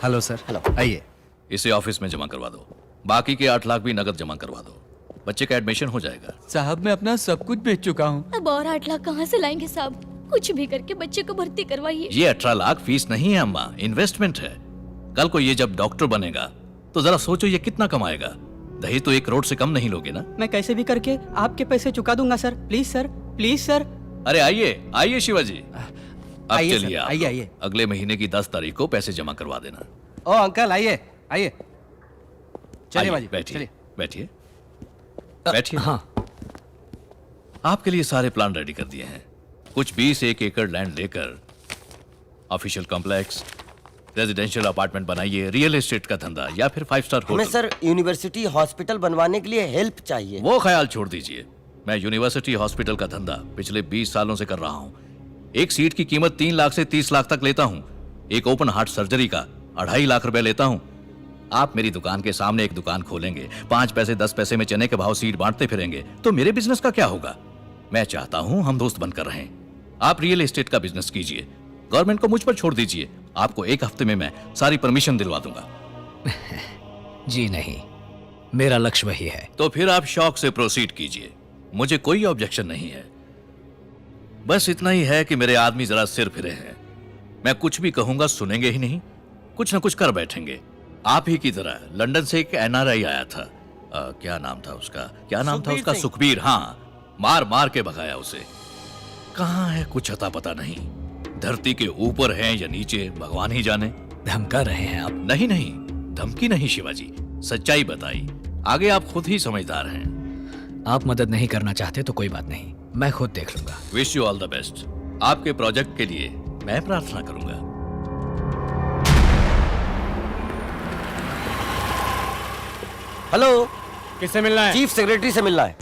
Hello sir. Hello. आइए। इसे office में जमा करवा दो, बाकी के 8 लाख भी नगद जमा करवा दो। बच्चे का एडमिशन हो जाएगा। साहब मैं अपना सब कुछ बेच चुका हूँ। अब और 8 लाख कहाँ से लाएंगे साहब? कुछ भी करके बच्चे को भर्ती करवाइए। ये 18 लाख फीस नहीं है अम्मा, इन्वेस्टमेंट है। कल को ये जब डॉक्टर बनेगा तो जरा सोचो ये कितना कमाएगा। दहेज तो 1 करोड़ से कम नहीं लोगे ना? मैं कैसे भी करके आपके पैसे चुका दूंगा sir. Please sir, please sir. अरे आइए आइए शिवाजी, अब आइए चलिए सर, आप आइए, लोग। आइए। अगले महीने की 10 तारीख को पैसे जमा करवा देना। ओ अंकल आइए आइए। चलिए आइए, बाजी बैठिए चलिए। बैठिए बैठिए। हाँ। आपके लिए सारे प्लान रेडी कर दिए हैं। कुछ 20 एकड़ लैंड लेकर ऑफिशियल कॉम्प्लेक्स, रेजिडेंशियल अपार्टमेंट बनाइए, रियल एस्टेट का धंधा या फिर 5 स्टार हमें होटल। सर यूनिवर्सिटी हॉस्पिटल बनवाने के लिए हेल्प चाहिए। वो ख्याल छोड़ दीजिए। मैं यूनिवर्सिटी हॉस्पिटल का धंधा पिछले 20 सालों से कर रहा हूँ। एक सीट की कीमत 3 लाख से 30 लाख तक लेता हूँ। एक ओपन हार्ट सर्जरी का 2.5 लाख रुपए लेता हूँ। आप मेरी दुकान के सामने एक दुकान खोलेंगे, 5 पैसे 10 पैसे में चने के भाव सीट बांटते फिरेंगे, तो मेरे बिजनेस का क्या होगा? मैं चाहता हूँ हम दोस्त बनकर रहें। आप रियल एस्टेट का बिजनेस कीजिए, गवर्नमेंट को मुझ पर छोड़ दीजिए। आपको 1 हफ्ते में मैं सारी परमिशन दिलवा दूंगा। जी नहीं, मेरा लक्ष्य वही है। तो फिर आप शौक से प्रोसीड कीजिए, मुझे कोई ऑब्जेक्शन नहीं है। बस इतना ही है कि मेरे आदमी जरा सिर फिरे हैं। मैं कुछ भी कहूंगा सुनेंगे ही नहीं, कुछ ना कुछ कर बैठेंगे। आप ही की तरह लंदन से एक एनआरआई आया था। क्या नाम था उसका? सुखबीर। हाँ, मार मार के भगाया उसे। कहाँ है कुछ अता पता नहीं। धरती के ऊपर है या नीचे भगवान ही जाने। धमका रहे हैं आप? नहीं नहीं, धमकी नहीं शिवाजी, सच्चाई बताई। आगे आप खुद ही समझदार हैं। आप मदद नहीं करना चाहते तो कोई बात नहीं, मैं खुद देख लूंगा। Wish you all the best. आपके प्रोजेक्ट के लिए मैं प्रार्थना करूंगा। हेलो, किससे मिलना है? चीफ सेक्रेटरी से मिलना है।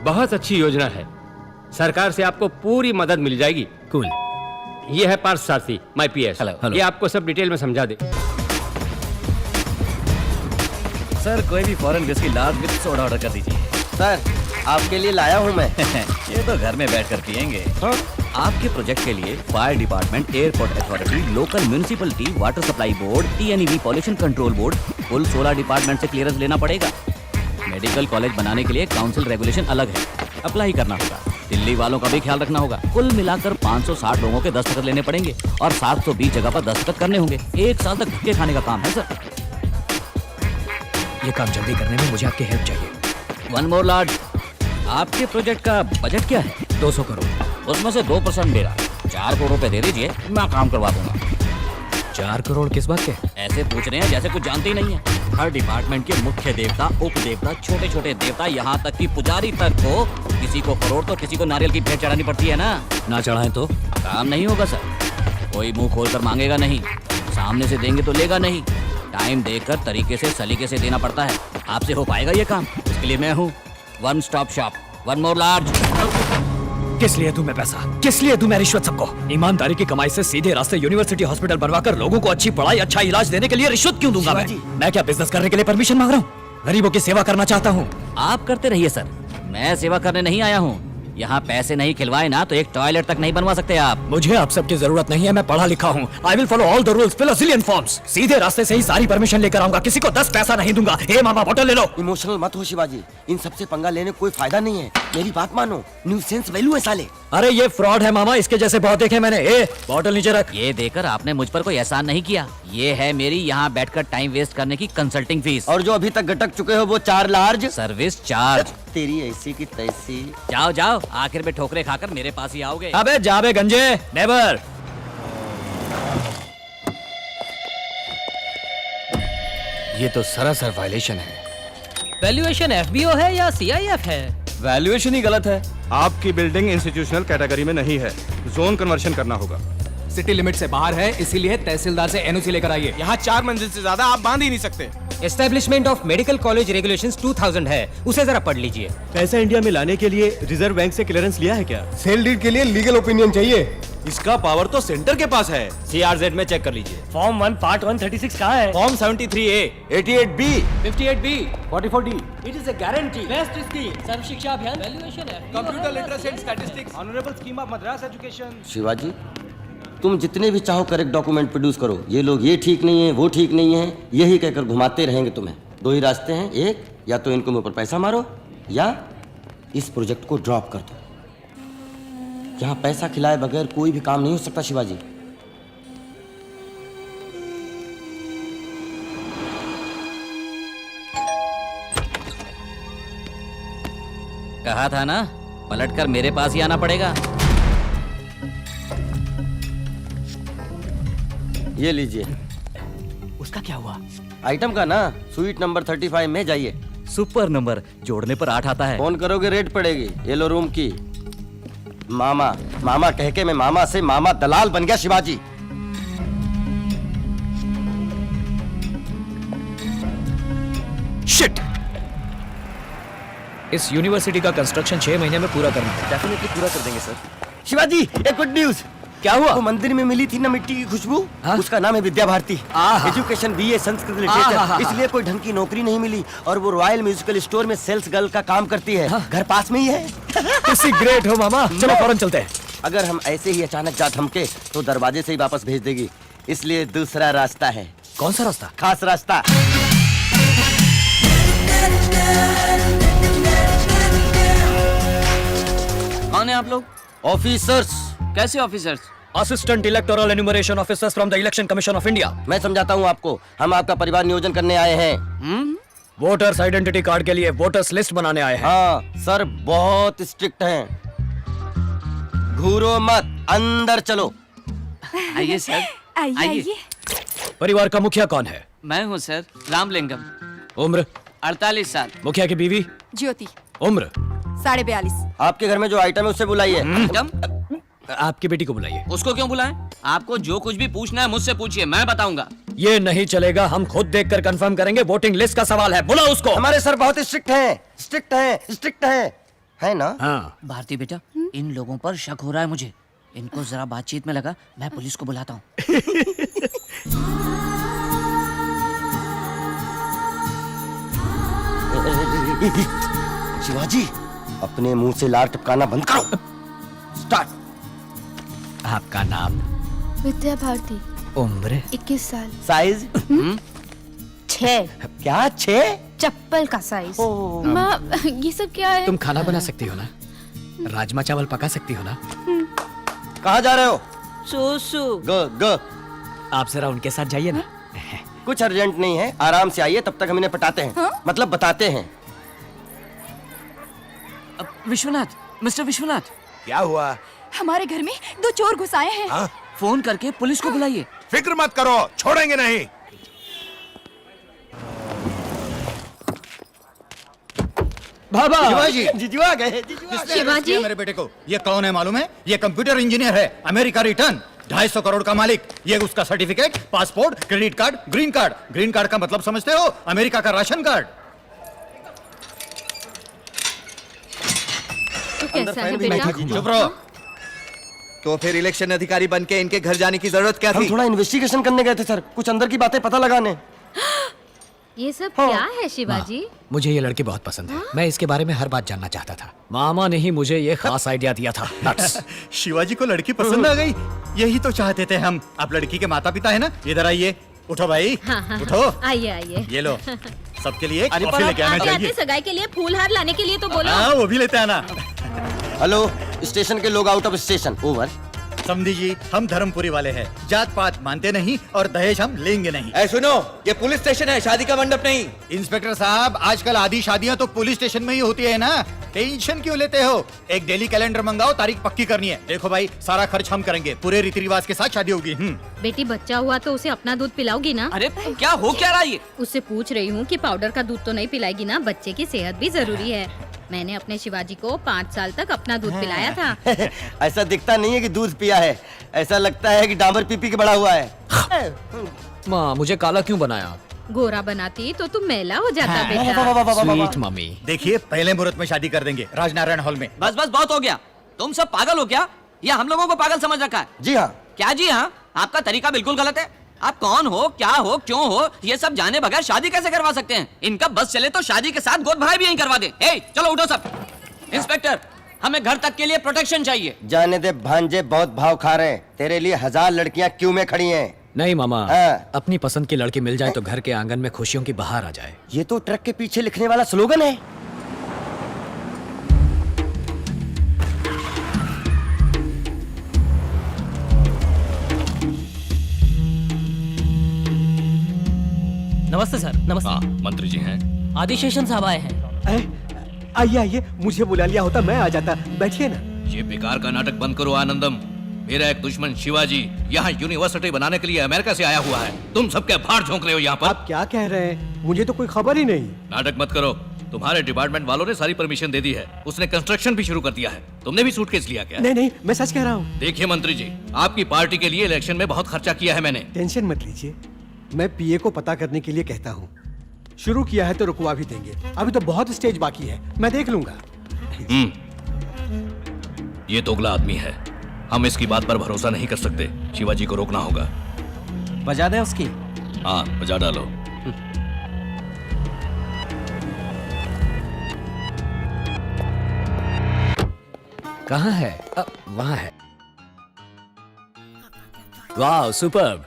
बहुत अच्छी योजना है, सरकार से आपको पूरी मदद मिल जाएगी। कूल। ये है पार्थ सारथी, माय पीएस। हेलो। ये आपको सब डिटेल में समझा दे। सर कोई भी फॉरेन गेस्ट की लार्ज विद सोडा ऑर्डर कर दीजिए। सर आपके लिए लाया हूँ मैं। ये तो घर में बैठकर पियेंगे। हाँ? आपके प्रोजेक्ट के लिए fire department, airport authority, local municipality, water supply board, TNEB pollution control board, कुल 16 डिपार्टमेंट से क्लियरेंस लेना पड़ेगा। मेडिकल कॉलेज बनाने के लिए काउंसिल रेगुलेशन अलग है, अप्लाई करना होगा। दिल्ली वालों का भी ख्याल रखना होगा। कुल मिलाकर 560 लोगों के दस्तखत लेने पड़ेंगे और 720 जगह पर दस्तखत करने होंगे। 1 साल तक धक्के खाने का काम है सर। ये काम जल्दी करने में मुझे आपकी हेल्प चाहिए। वन मोर लॉर्ड, आपके प्रोजेक्ट का बजट क्या है? 200 करोड़। उसमें से 2% मेरा। 4 करोड़ रुपए दे दीजिए, मैं काम करवा दूंगा। 4 करोड़ किस बात के? ऐसे पूछ रहे हैं जैसे कुछ जानते ही नहीं है। हर डिपार्टमेंट के मुख्य देवता, उप देवता, छोटे छोटे देवता, यहाँ तक कि पुजारी तक को, किसी को करोड़ तो किसी को नारियल की भेंट चढ़ानी पड़ती है ना। ना चढ़ाएं तो? काम नहीं होगा सर। कोई मुंह खोलकर मांगेगा नहीं, सामने से देंगे तो लेगा नहीं। टाइम देकर तरीके से सलीके से देना पड़ता है। आपसे हो पाएगा ये काम? इसके लिए मैं हूँ। One stop shop, one more large. किस लिए दूं मैं पैसा? किस लिए दूं मैं रिश्वत सबको? ईमानदारी की कमाई से सीधे रास्ते यूनिवर्सिटी हॉस्पिटल बनवाकर लोगों को अच्छी पढ़ाई, अच्छा इलाज देने के लिए रिश्वत क्यों दूंगा मैं क्या बिजनेस करने के लिए परमिशन मांग रहा हूँ? गरीबों की सेवा करना चाहता हूँ। आप करते रहिए सर, मैं सेवा करने नहीं आया हूँ। यहाँ पैसे नहीं खिलवाए ना तो एक टॉयलेट तक नहीं बनवा सकते आप। मुझे आप सबकी जरूरत नहीं है, मैं पढ़ा लिखा हूँ। I will follow all the rules, fill a zillion forms. सीधे रास्ते से ही सारी परमिशन लेकर आऊंगा, किसी को 10 पैसा नहीं दूंगा। हे मामा बोतल ले लो। इमोशनल मत हो शिवाजी, इन सबसे पंगा लेने कोई फायदा नहीं है। मेरी बात मानो, न्यू सेंस वैल्यू है साले। अरे ये फ्रॉड है मामा, इसके जैसे बहुत देखे मैंने। ए बोतल नीचे रख। ये देकर आपने मुझ पर कोई एहसान नहीं किया। ये है मेरी यहाँ बैठकर टाइम वेस्ट करने की कंसल्टिंग फीस। और जो अभी तक गटक चुके हो वो 4 लार्ज सर्विस चार्ज। तेरी ऐसी की तैसी। जाओ जाओ, आखिर में ठोकरे खाकर मेरे पास ही आओगे। अबे जाबे गंजे, नेवर। ये तो सरासर वायलेशन है। वैल्यूएशन FBO है या CIF है? वैल्यूएशन ही गलत है। आपकी बिल्डिंग इंस्टीट्यूशनल कैटेगरी में नहीं है, जोन कन्वर्शन करना होगा। सिटी लिमिट से बाहर है, इसीलिए तहसीलदार से NOC लेकर आइए। यहाँ 4 मंजिल से ज्यादा आप बांध ही नहीं सकते। Establishment of medical college regulations 2000 है, उसे जरा पढ़ लीजिए। पैसा इंडिया में लाने के लिए रिजर्व बैंक से क्लियरेंस लिया है क्या? सेल डीड के लिए लीगल ओपिनियन चाहिए। इसका पावर तो सेंटर के पास है। CRZ में चेक कर लीजिए। फॉर्म 1 पार्ट 136 कहाँ है? Form 73A, 88B, 58B, 44D। It is a guarantee. Best scheme, Sarva Shiksha Abhiyan, valuation है, computer literacy and statistics, honourable scheme of Madras education. Shivaji तुम जितने भी चाहो करेक्ट डॉक्यूमेंट प्रोड्यूस करो, ये लोग ये ठीक नहीं है, वो ठीक नहीं है, यही कहकर घुमाते रहेंगे तुम्हें। दो ही रास्ते हैं, एक या तो इनको मुंह पर पैसा मारो या इस प्रोजेक्ट को ड्रॉप कर दो। यहाँ पैसा खिलाए बगैर कोई भी काम नहीं हो सकता शिवाजी। कहा था ना, पलटकर मेरे पास ही आना पड़ेगा। ये लीजिए। उसका क्या हुआ? आइटम का ना, स्वीट नंबर 35 में जाइए। सुपर नंबर, जोड़ने पर 8 आता है। फोन करोगे रेट पड़ेगी। येलो रूम की। मामा मामा कह के मैं मामा से मामा दलाल बन गया शिवाजी। शिट! इस यूनिवर्सिटी का कंस्ट्रक्शन 6 महीने में पूरा करना है। डेफिनेटली पूरा कर देंगे सर। शिवाजी एक गुड न्यूज। क्या हुआ? वो मंदिर में मिली थी ना मिट्टी की खुशबू, हाँ? उसका नाम है विद्या भारती। आहा। एजुकेशन बीए संस्कृत आहा। लिटरेचर, इसलिए कोई ढंग की नौकरी नहीं मिली और वो रॉयल म्यूजिकल स्टोर में सेल्स गर्ल का काम करती है। घर पास में ही है। किसी ग्रेट हो मामा, चलो फौरन चलते हैं। अगर हम ऐसे ही अचानक जा थमके तो दरवाजे से ही वापस भेज देगी, इसलिए दूसरा रास्ता है। कौन सा रास्ता? खास रास्ता। कौन है आप लोग? ऑफिसर्स। कैसे officers? Assistant electoral enumeration officers from the election commission of India. मैं समझाता हूँ आपको, हम आपका परिवार नियोजन करने आए हैं। वोटर्स आइडेंटिटी कार्ड के लिए वोटर्स लिस्ट बनाने आए हैं। हाँ सर, बहुत स्ट्रिक्ट हैं। घूरो मत, अंदर चलो। आइए सर, आइए। परिवार का मुखिया कौन है? मैं हूँ सर, रामलिंगम। उम्र? 48 साल। मुखिया की बीवी? ज्योति। उम्र? 42.5। आपके घर में जो आइटम है उससे बुलाइए। आपकी बेटी को बुलाइए। उसको क्यों बुलाएं? आपको जो कुछ भी पूछना है मुझसे पूछिए, मैं बताऊंगा। ये नहीं चलेगा, हम खुद देखकर कंफर्म करेंगे। वोटिंग लिस्ट का सवाल है, बुलाओ उसको। हमारे सर बहुत स्ट्रिक्ट हैं, स्ट्रिक्ट हैं, स्ट्रिक्ट हैं, है ना? हाँ। भारती बेटा, इन लोगों पर शक हो रहा है मुझे। इनको जरा बातचीत में लगा, मैं पुलिस को बुलाता हूँ। शिवाजी, अपने मुंह से लार टपकाना बंद करो। स्टार्ट। आपका नाम? विद्या भारती। उम्र? 21 साल। साइज? 6। क्या 6? चप्पल का साइज। माँ, ये सब क्या है? तुम खाना बना सकती हो ना? राजमा चावल पका सकती हो ना? कहाँ जा रहे हो? सुसु। ग। आप जरा उनके साथ जाइए ना। कुछ अर्जेंट नहीं है, आराम से आइए, तब तक हम इन्हें पटाते हैं। मतलब बताते हैं। विश्वनाथ, मिस्टर विश्वनाथ, क्या हुआ? हमारे घर में 2 चोर घुस आए हैं। फोन करके पुलिस को बुलाइए। फिक्र मत करो, छोड़ेंगे नहीं। बाबा! शिवाजी, जीजू आ गए। शिवाजी। मेरे बेटे को ये कौन है मालूम है? ये कंप्यूटर इंजीनियर है, अमेरिका रिटर्न, 250 करोड़ का मालिक। ये उसका certificate, passport, credit card, green card. Green card का मतलब समझते हो? अमेरिका का राशन कार्ड। तो कैसा है बेटा? चुप रहो। तो फिर इलेक्शन अधिकारी बन के इनके घर जाने की जरूरत क्या हम थी? थोड़ा इन्वेस्टिगेशन करने गए थे सर, कुछ अंदर की बातें पता लगाने। ये सब क्या है शिवाजी? मुझे ये लड़की बहुत पसंद है। मैं इसके बारे में हर बात जानना चाहता था। मामा ने ही मुझे ये खास आइडिया दिया था। Nuts। शिवाजी को लड़की पसंद आ गई, यही तो चाहते थे हम। आप लड़की के माता पिता है ना? इधर आइए। उठो भाई, उठो। आइए आइए। ये लो, सबके लिए अरे कॉफी लेके आना चाहिए। सगाई के लिए फूल हार लाने के लिए तो बोलो। हाँ, वो भी लेते आना। हेलो, स्टेशन के लोग आउट ऑफ स्टेशन। ओवर। समझी जी, हम धर्मपुरी वाले हैं, जात पात मानते नहीं और दहेज हम लेंगे नहीं। ऐ सुनो, ये पुलिस स्टेशन है, शादी का मंडप नहीं। इंस्पेक्टर साहब, आजकल आधी शादियां तो पुलिस स्टेशन में ही होती है ना, टेंशन क्यों लेते हो? एक डेली कैलेंडर मंगाओ, तारीख पक्की करनी है। देखो भाई, सारा खर्च हम करेंगे, पूरे रीति रिवाज के साथ शादी होगी। बेटी बच्चा हुआ तो उसे अपना दूध पिलाओगी ना? अरे क्या हो क्या रहा है ये? उससे पूछ रही हूँ कि पाउडर का दूध तो नहीं पिलाएगी ना? बच्चे की सेहत भी जरूरी है। मैंने अपने शिवाजी को 5 साल तक अपना दूध पिलाया था। ऐसा दिखता नहीं है कि दूध पिया है, ऐसा लगता है कि डाबर पी के बड़ा हुआ है। माँ, मुझे काला क्यों बनाया? गोरा बनाती तो तुम मैला हो जाता बेटा। Sweet mummy. देखिए, पहले मुहूर्त में शादी कर देंगे, राजनारायण हॉल में। बस बस बहुत हो गया। तुम सब पागल हो क्या? या हम लोगों को पागल समझ रखा है? जी हाँ। क्या जी हाँ? आपका तरीका बिल्कुल गलत है। आप कौन हो, क्या हो, क्यों हो, ये सब जाने बगैर शादी कैसे करवा सकते हैं? इनका बस चले तो शादी के साथ गोद भराई भी यहीं करवा दे। ए, चलो उठो सब। इंस्पेक्टर, हमें घर तक के लिए प्रोटेक्शन चाहिए। जाने दे भांजे, बहुत भाव खा रहे हैं। तेरे लिए 1000 लड़कियां क्यों में खड़ी हैं। नहीं मामा, हाँ। अपनी पसंद की लड़की मिल जाए तो घर के आंगन में खुशियों की बहार आ जाए। ये तो ट्रक के पीछे लिखने वाला स्लोगन है। नमस्ते सर। नमस्ते। हाँ, मंत्री जी हैं। आदिशेषन साहब आए हैं। आइए आइए, मुझे बुला लिया होता मैं आ जाता। बैठिए ना। ये बेकार का नाटक बंद करो आनंदम। मेरा एक दुश्मन शिवाजी यहाँ यूनिवर्सिटी बनाने के लिए अमेरिका से आया हुआ है। तुम सबके भाड़ झोंक रहे हो यहाँ पर। आप क्या कह रहे हैं? मुझे तो कोई खबर ही नहीं। नाटक मत करो। तुम्हारे डिपार्टमेंट वालों ने सारी परमिशन दे दी है। उसने कंस्ट्रक्शन भी शुरू कर दिया है। तुमने भी सूटकेस लिया क्या? नहीं नहीं, मैं सच कह रहा हूँ। देखिए मंत्री जी, आपकी पार्टी के लिए इलेक्शन में बहुत खर्चा किया है मैंने। टेंशन मत लीजिए, मैं पीए को पता करने के लिए कहता हूँ। शुरू किया है तो रुकवा भी देंगे। अभी तो बहुत स्टेज बाकी है, मैं देख लूंगा। ये दोगला आदमी है, हम इसकी बात पर भरोसा नहीं कर सकते। शिवाजी को रोकना होगा। बजा दे उसकी। हाँ, बजा डालो। कहाँ है? वहाँ है। वाह, सुपर्ब।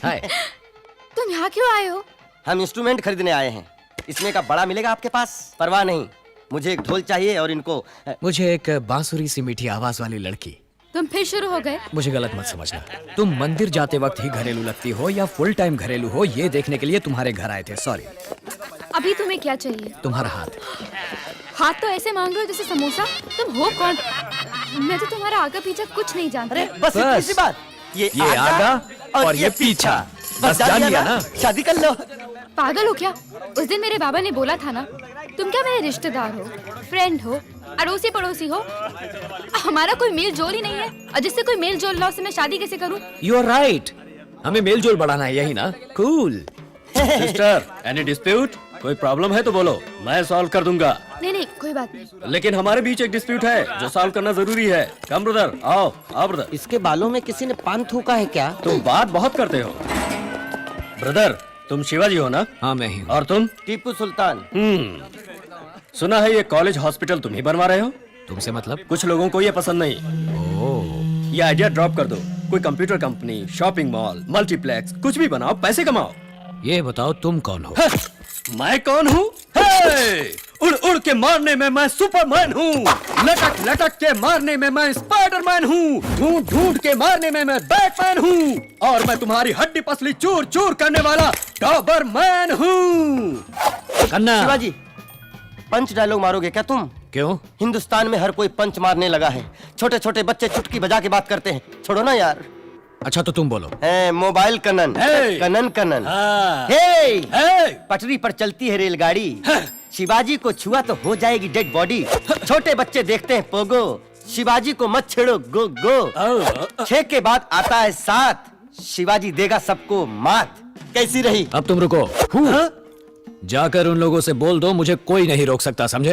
हाय। तुम यहाँ क्यों आए हो? हम इंस्ट्रूमेंट खरीदने आए हैं। इसमें का बड़ा मिलेगा आपके पास? परवाह नहीं, मुझे एक ढोल चाहिए और इनको मुझे एक बांसुरी सी मीठी आवाज वाली लड़की। तुम फिर शुरू हो गए? मुझे गलत मत समझना। तुम मंदिर जाते वक्त ही घरेलू लगती हो या फुल टाइम घरेलू हो, ये देखने के लिए तुम्हारे घर आए थे। सॉरी। अभी तुम्हें क्या चाहिए? तुम्हारा हाथ। हाथ तो ऐसे मांग रहे हो जैसे समोसा। तुम हो कौन? मैं तो तुम्हारा आगे पीछे कुछ नहीं जानती। बस इतनी सी बात। ये आगा और ये पीछा। बस जान लिया ना? शादी कर लो। पागल हो क्या? उस दिन मेरे बाबा ने बोला था ना, तुम क्या मेरे रिश्तेदार हो, फ्रेंड हो, अड़ोसी पड़ोसी हो। हमारा कोई मेल जोल ही नहीं है, और जिससे कोई मेल जोल ना उससे मैं शादी कैसे करूं? You are right. हमें मेल जोल बढ़ाना है, यही ना? कूल। Sister, any dispute? कोई प्रॉब्लम है तो बोलो, मैं सॉल्व कर दूंगा। नहीं नहीं, कोई बात नहीं। लेकिन हमारे बीच एक डिस्प्यूट है जो सॉल्व करना जरूरी है। कम ब्रदर, आओ आओ ब्रदर। इसके बालों में किसी ने पान थूका है क्या? तुम बात बहुत करते हो। ब्रदर, तुम शिवाजी हो ना? हाँ, मैं ही हूँ। और तुम? टीपू सुल्तान। सुना है ये कॉलेज हॉस्पिटल तुम ही बनवा रहे हो? तुमसे मतलब? कुछ लोगों को ये पसंद नहीं। ओह। ये आइडिया ड्रॉप कर दो। कोई computer company, shopping mall, multiplex, कुछ भी बनाओ, पैसे कमाओ। ये बताओ तुम कौन हो? मैं कौन हूँ? उड़ उड़ के मारने में मैं सुपरमैन हूँ। लटक लटक के मारने में मैं स्पाइडरमैन हूँ। ढूंढ ढूंढ के मारने में मैं बैटमैन हूँ। और मैं तुम्हारी हड्डी पसली चूर चूर करने वाला डॉबरमैन हूँ। कन्ना। शिवाजी, पंच डायलॉग मारोगे क्या तुम? क्यों? हिंदुस्तान में हर कोई पंच मारने लगा है। छोटे छोटे बच्चे चुटकी बजा के बात करते हैं। छोड़ो ना यार। अच्छा तो तुम बोलो। मोबाइल कनन। कनन कनन। पटरी पर चलती है रेलगाड़ी। शिवाजी को छुआ तो हो जाएगी डेड बॉडी। छोटे बच्चे देखते हैं पोगो। शिवाजी को मत छेड़ो, गो गो। 6 के बाद आता है 7। शिवाजी देगा सबको मात। कैसी रही? अब तुम रुको। जाकर उन लोगों से बोल दो मुझे कोई नहीं रोक सकता, समझे?